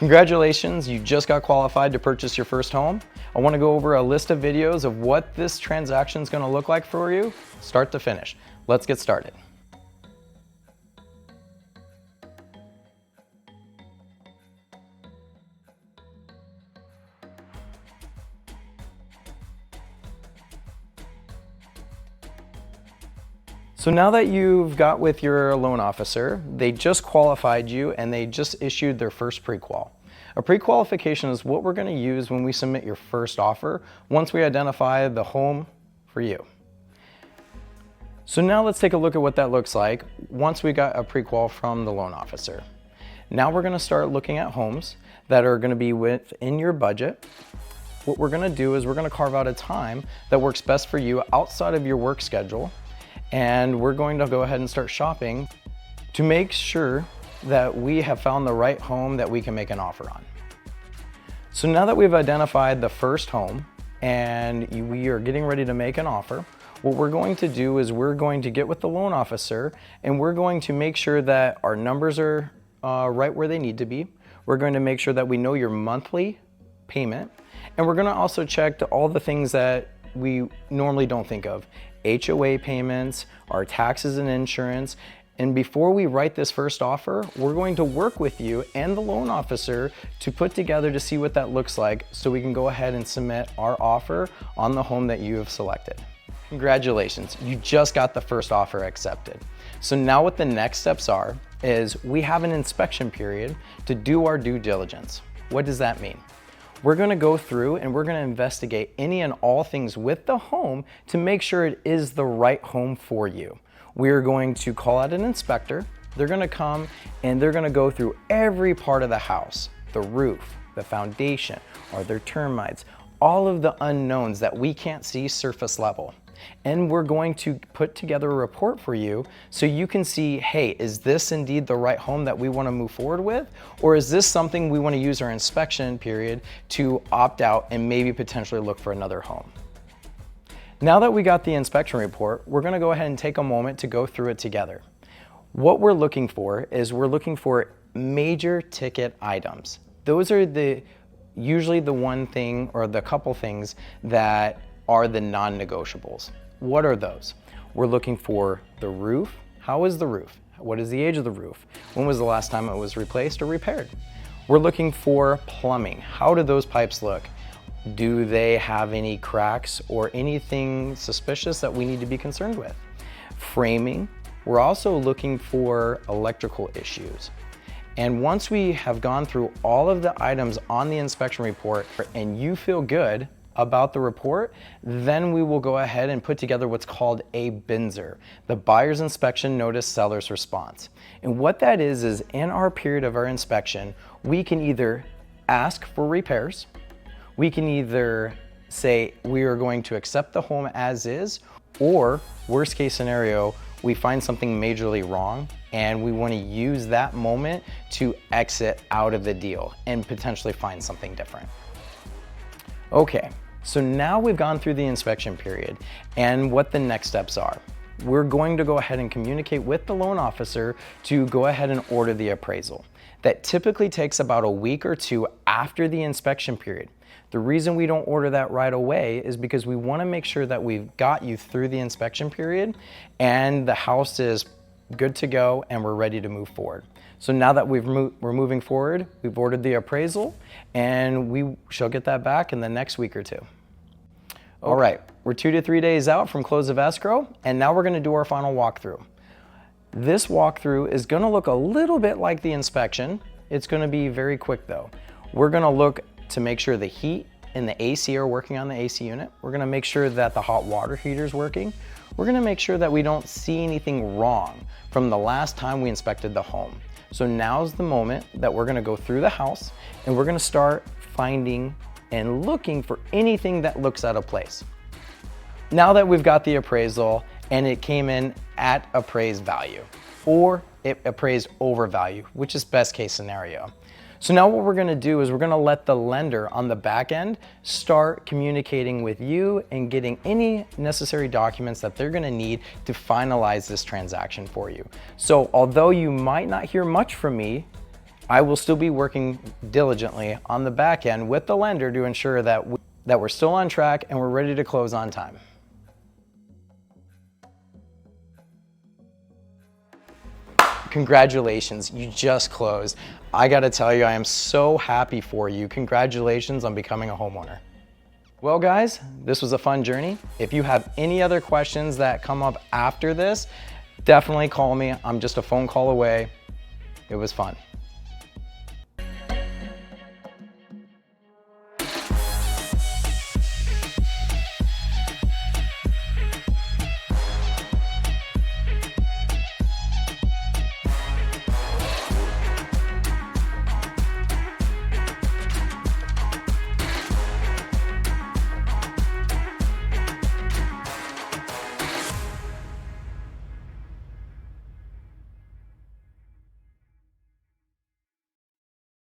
Congratulations, you just got qualified to purchase your first home. I want to go over a list of videos of what this transaction is going to look like for you, start to finish. Let's get started. So now that you've got with your loan officer, they just qualified you and they just issued their first pre-qual. A pre-qualification is what we're going to use when we submit your first offer once we identify the home for you. So now let's take a look at what that looks like once we got a pre-qual from the loan officer. Now we're going to start looking at homes that are going to be within your budget. What we're going to do is we're going to carve out a time that works best for you outside of your work schedule. And we're going to go ahead and start shopping to make sure that we have found the right home that we can make an offer on. So now that we've identified the first home and we are getting ready to make an offer, what we're going to do is we're going to get with the loan officer and we're going to make sure that our numbers are right where they need to be. We're going to make sure that we know your monthly payment, and we're going to also check all the things that we normally don't think of. HOA payments, our taxes and insurance. And before we write this first offer, we're going to work with you and the loan officer to put together to see what that looks like so we can go ahead and submit our offer on the home that you have selected. Congratulations, you just got the first offer accepted. So now what the next steps are is we have an inspection period to do our due diligence. What does that mean? We're going to go through and we're going to investigate any and all things with the home to make sure it is the right home for you. We're going to call out an inspector. They're going to come and they're going to go through every part of the house, the roof, the foundation, are there termites, all of the unknowns that we can't see surface level. And we're going to put together a report for you so you can see, hey, is this indeed the right home that we want to move forward with? Or is this something we want to use our inspection period to opt out and maybe potentially look for another home? Now that we got the inspection report, we're going to go ahead and take a moment to go through it together. What we're looking for is we're looking for major ticket items. Those are usually the one thing or the couple things that are the non-negotiables. What are those? We're looking for the roof. How is the roof? What is the age of the roof? When was the last time it was replaced or repaired? We're looking for plumbing. How do those pipes look? Do they have any cracks or anything suspicious that we need to be concerned with? Framing. We're also looking for electrical issues. And once we have gone through all of the items on the inspection report and you feel good about the report, then we will go ahead and put together what's called a BINSR, the Buyer's Inspection Notice Seller's Response. And what that is in our period of our inspection, we can either ask for repairs, we can either say we are going to accept the home as is, or worst case scenario, we find something majorly wrong and we want to use that moment to exit out of the deal and potentially find something different. Okay, so now we've gone through the inspection period and what the next steps are. We're going to go ahead and communicate with the loan officer to go ahead and order the appraisal. That typically takes about a week or two after the inspection period. The reason we don't order that right away is because we want to make sure that we've got you through the inspection period and the house is good to go and we're ready to move forward. So now that we're moving forward, we've ordered the appraisal and we shall get that back in the next week or two. All right, we're 2 to 3 days out from close of escrow and now we're going to do our final walkthrough. This walkthrough is going to look a little bit like the inspection. It's going to be very quick though. We're going to look to make sure the heat and the AC are working on the AC unit. We're going to make sure that the hot water heater is working. We're going to make sure that we don't see anything wrong from the last time we inspected the home. So now's the moment that we're going to go through the house and we're going to start finding and looking for anything that looks out of place. Now that we've got the appraisal and it came in at appraised value or it appraised over value, which is best case scenario. So now what we're going to do is we're going to let the lender on the back end start communicating with you and getting any necessary documents that they're going to need to finalize this transaction for you. So although you might not hear much from me, I will still be working diligently on the back end with the lender to ensure that we're still on track and we're ready to close on time. Congratulations, you just closed. I gotta tell you, I am so happy for you. Congratulations on becoming a homeowner. Well guys, this was a fun journey. If you have any other questions that come up after this, definitely call me. I'm just a phone call away. It was fun.